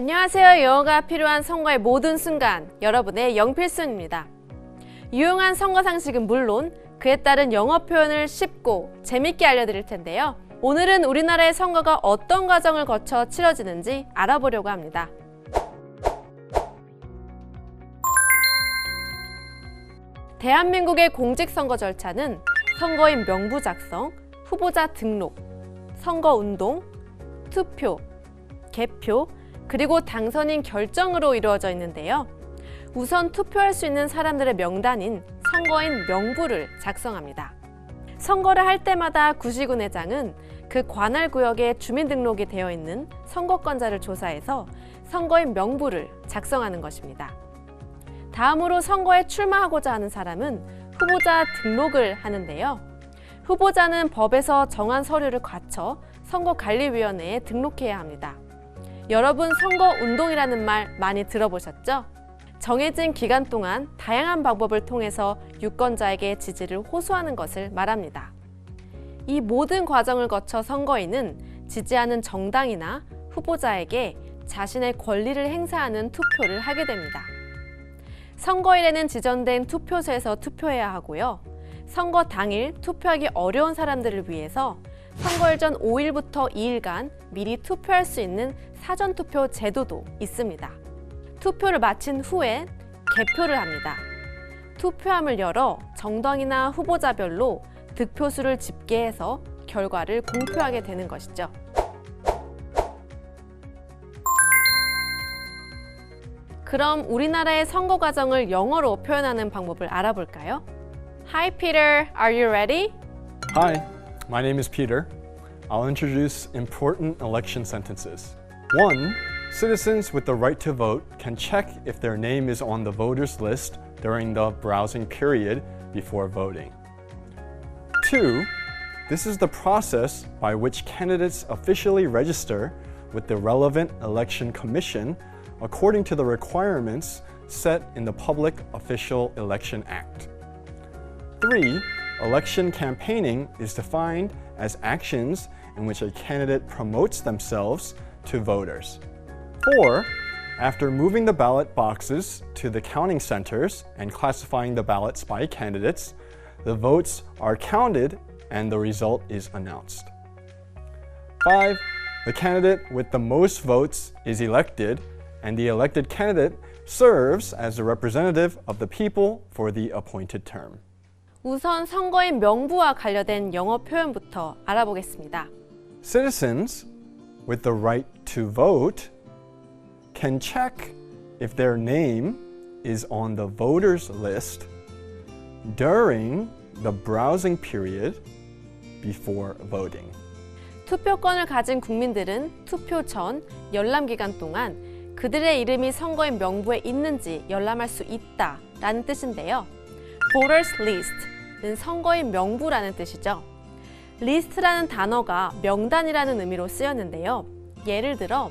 안녕하세요. 영어가 필요한 선거의 모든 순간, 여러분의 영필순입니다. 유용한 선거 상식은 물론 그에 따른 영어 표현을 쉽고 재밌게 알려드릴 텐데요. 오늘은 우리나라의 선거가 어떤 과정을 거쳐 치러지는지 알아보려고 합니다. 대한민국의 공직선거 절차는 선거인 명부 작성, 후보자 등록, 선거운동, 투표, 개표, 그리고 당선인 결정으로 이루어져 있는데요. 우선 투표할 수 있는 사람들의 명단인 선거인 명부를 작성합니다. 선거를 할 때마다 구시군회장은 그 관할 구역에 주민등록이 되어 있는 선거권자를 조사해서 선거인 명부를 작성하는 것입니다. 다음으로 선거에 출마하고자 하는 사람은 후보자 등록을 하는데요. 후보자는 법에서 정한 서류를 갖춰 선거관리위원회에 등록해야 합니다. 여러분 선거운동이라는 말 많이 들어보셨죠? 정해진 기간 동안 다양한 방법을 통해서 유권자에게 지지를 호소하는 것을 말합니다. 이 모든 과정을 거쳐 선거인은 지지하는 정당이나 후보자에게 자신의 권리를 행사하는 투표를 하게 됩니다. 선거일에는 지정된 투표소에서 투표해야 하고요. 선거 당일 투표하기 어려운 사람들을 위해서 선거일 전 5일부터 2일간 미리 투표할 수 있는 사전투표 제도도 있습니다. 투표를 마친 후에 개표를 합니다. 투표함을 열어 정당이나 후보자별로 득표수를 집계해서 결과를 공표하게 되는 것이죠. 그럼 우리나라의 선거 과정을 영어로 표현하는 방법을 알아볼까요? Hi Peter, are you ready? Hi, my name is Peter. I'll introduce important election sentences. 1. Citizens with the right to vote can check if their name is on the voters list during the browsing period before voting. 2. This is the process by which candidates officially register with the relevant election commission according to the requirements set in the Public Official Election Act. 3. Election campaigning is defined as actions in which a candidate promotes themselves to voters. 4. After moving the ballot boxes to the counting centers and classifying the ballots by candidates, the votes are counted and the result is announced. 5. The candidate with the most votes is elected, and the elected candidate serves as a representative of the people for the appointed term. 우선 선거인 명부와 관련된 영어 표현부터 알아보겠습니다. Citizens with the right to vote can check if their name is on the voters list during the browsing period before voting. 투표권을 가진 국민들은 투표 전 열람 기간 동안 그들의 이름이 선거인 명부에 있는지 열람할 수 있다라는 뜻인데요. Voters List는 선거인 명부라는 뜻이죠. List라는 단어가 명단이라는 의미로 쓰였는데요. 예를 들어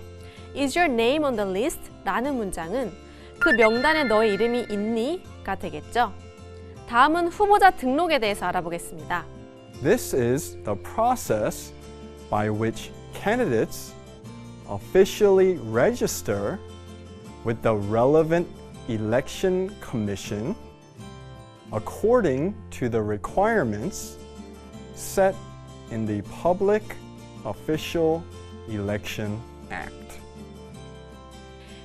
Is your name on the list? 라는 문장은 그 명단에 너의 이름이 있니? 가 되겠죠. 다음은 후보자 등록에 대해서 알아보겠습니다. This is the process by which candidates officially register with the relevant election commission according to the requirements set in the Public Official Election Act.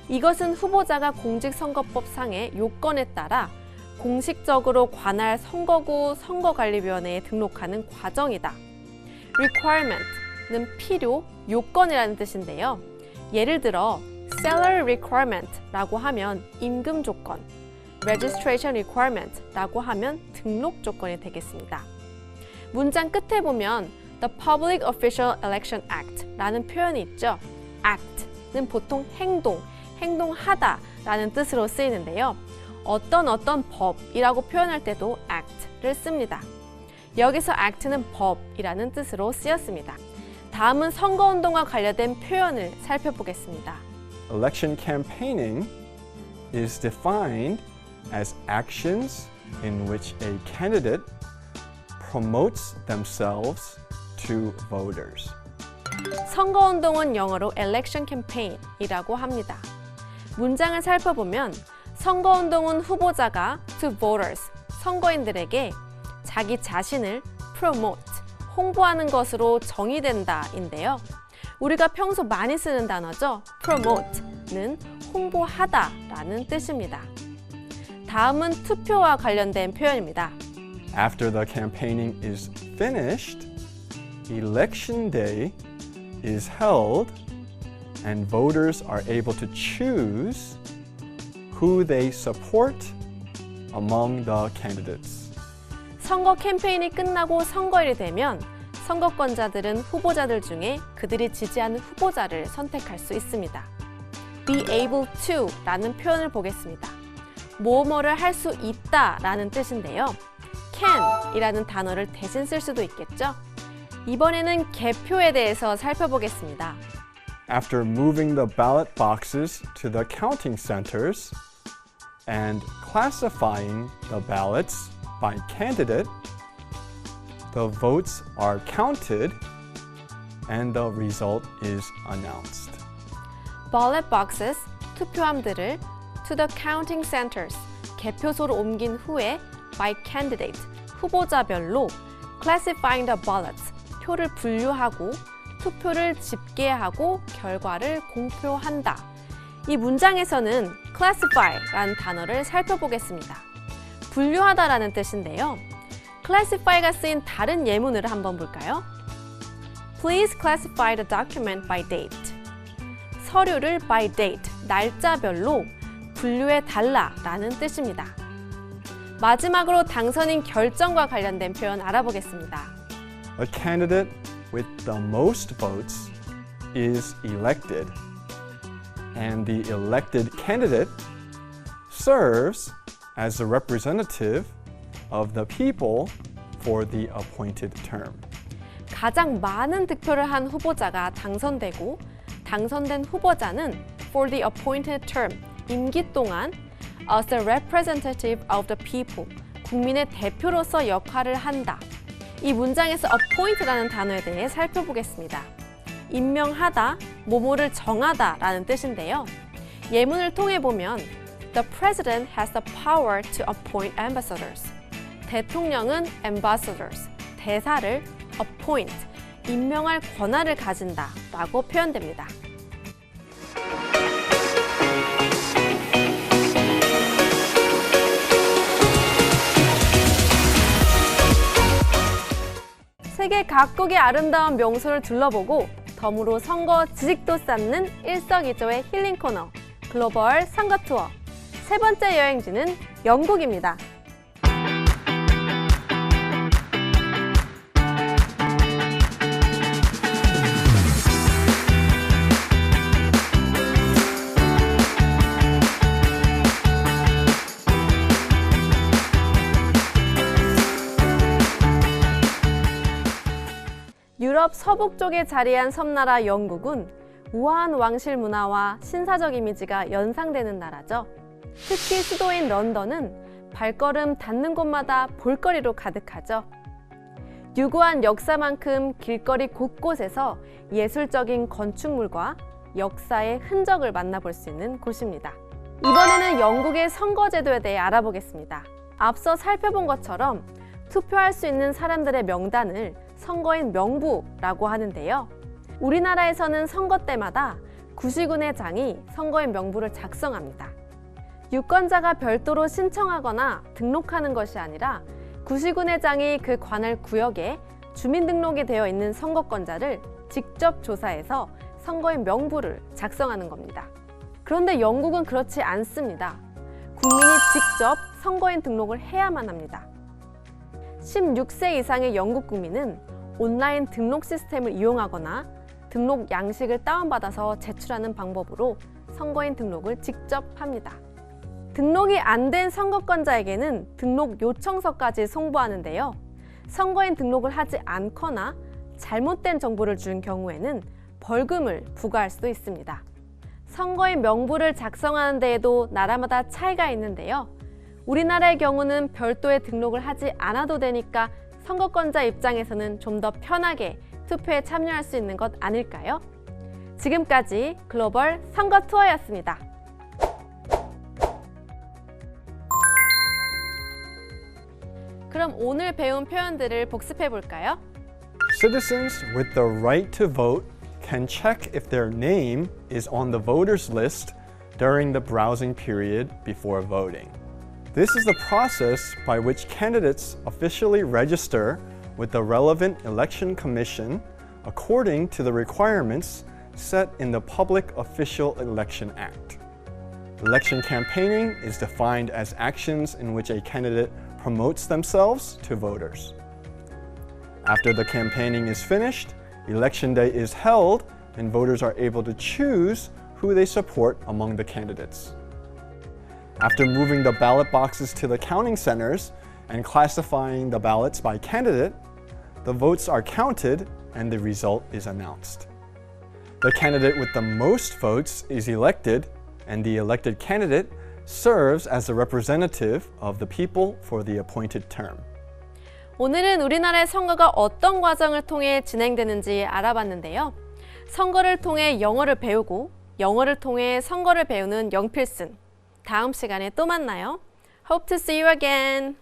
이것은 후보자가 공직선거법상의 요건에 따라 공식적으로 관할 선거구 선거관리위원회에 등록하는 과정이다. requirement는 필요, 요건이라는 뜻인데요. 예를 들어 salary requirement라고 하면 임금 조건, registration requirement라고 하면 등록 조건이 되겠습니다. 문장 끝에 보면 The Public Official Election Act라는 표현이 있죠. act는 보통 행동하다라는 뜻으로 쓰이는데요. 어떤 법이라고 표현할 때도 act를 씁니다. 여기서 act는 법이라는 뜻으로 쓰였습니다. 다음은 선거운동과 관련된 표현을 살펴보겠습니다. Election campaigning is defined as actions in which a candidate promotes themselves to voters. 선거운동은 영어로 election campaign이라고 합니다. 문장을 살펴보면 선거운동은 후보자가 to voters, 선거인들에게 자기 자신을 promote, 홍보하는 것으로 정의된다인데요. 우리가 평소 많이 쓰는 단어죠. promote는 홍보하다라는 뜻입니다. 다음은 투표와 관련된 표현입니다. After the campaigning is finished, election day is held and voters are able to choose who they support among the candidates. 선거 캠페인이 끝나고 선거일이 되면 선거권자들은 후보자들 중에 그들이 지지하는 후보자를 선택할 수 있습니다. be able to 라는 표현을 보겠습니다. 뭐뭐를 할 수 있다 라는 뜻인데요. can 이라는 단어를 대신 쓸 수도 있겠죠. 이번에는 개표에 대해서 살펴보겠습니다. After moving the ballot boxes to the counting centers and classifying the ballots by candidate, the votes are counted and the result is announced. ballot boxes, 투표함들을 to the counting centers, 개표소로 옮긴 후에 by candidate, 후보자별로 classifying the ballots, 표를 분류하고 투표를 집계하고 결과를 공표한다. 이 문장에서는 classify라는 단어를 살펴보겠습니다. 분류하다라는 뜻인데요. classify가 쓰인 다른 예문을 한번 볼까요? Please classify the document by date. 서류를 by date, 날짜별로 분류해 달라라는 뜻입니다. 마지막으로 당선인 결정과 관련된 표현 알아보겠습니다. A candidate with the most votes is elected, and the elected candidate serves as the representative of the people for the appointed term. 가장 많은 득표를 한 후보자가 당선되고 당선된 후보자는 for the appointed term, 임기 동안 as the representative of the people, 국민의 대표로서 역할을 한다. 이 문장에서 appoint라는 단어에 대해 살펴보겠습니다. 임명하다, 뭐뭐를 정하다 라는 뜻인데요. 예문을 통해 보면 The president has the power to appoint ambassadors. 대통령은 ambassadors, 대사를 appoint, 임명할 권한을 가진다 라고 표현됩니다. 세계 각국의 아름다운 명소를 둘러보고 덤으로 선거 지식도 쌓는 일석이조의 힐링 코너 글로벌 선거 투어. 세 번째 여행지는 영국입니다. 유럽 서북 쪽에 자리한 섬나라 영국은 우아한 왕실 문화와 신사적 이미지가 연상되는 나라죠. 특히 수도인 런던은 발걸음 닿는 곳마다 볼거리로 가득하죠. 유구한 역사만큼 길거리 곳곳에서 예술적인 건축물과 역사의 흔적을 만나볼 수 있는 곳입니다. 이번에는 영국의 선거제도에 대해 알아보겠습니다. 앞서 살펴본 것처럼 투표할 수 있는 사람들의 명단을 선거인 명부라고 하는데요. 우리나라에서는 선거 때마다 구시군의장이 선거인 명부를 작성합니다. 유권자가 별도로 신청하거나 등록하는 것이 아니라 구시군의장이 그 관할 구역에 주민등록이 되어 있는 선거권자를 직접 조사해서 선거인 명부를 작성하는 겁니다. 그런데 영국은 그렇지 않습니다. 국민이 직접 선거인 등록을 해야만 합니다. 16세 이상의 영국 국민은 온라인 등록 시스템을 이용하거나 등록 양식을 다운받아서 제출하는 방법으로 선거인 등록을 직접 합니다. 등록이 안 된 선거권자에게는 등록 요청서까지 송부하는데요. 선거인 등록을 하지 않거나 잘못된 정보를 준 경우에는 벌금을 부과할 수도 있습니다. 선거인 명부를 작성하는 데에도 나라마다 차이가 있는데요. 우리나라의 경우는 별도의 등록을 하지 않아도 되니까 선거권자 입장에서는 좀 더 편하게 투표에 참여할 수 있는 것 아닐까요? 지금까지 글로벌 선거 투어였습니다. 그럼 오늘 배운 표현들을 복습해 볼까요? Citizens with the right to vote can check if their name is on the voters list during the browsing period before voting. This is the process by which candidates officially register with the relevant election commission according to the requirements set in the Public Official Election Act. Election campaigning is defined as actions in which a candidate promotes themselves to voters. After the campaigning is finished, Election Day is held and voters are able to choose who they support among the candidates. After moving the ballot boxes to the counting centers and classifying the ballots by candidate, the votes are counted and the result is announced. The candidate with the most votes is elected, and the elected candidate serves as the representative of the people for the appointed term. 오늘은 우리나라의 선거가 어떤 과정을 통해 진행되는지 알아봤는데요. 선거를 통해 영어를 배우고 영어를 통해 선거를 배우는 영필승. 다음 시간에 또 만나요. Hope to see you again.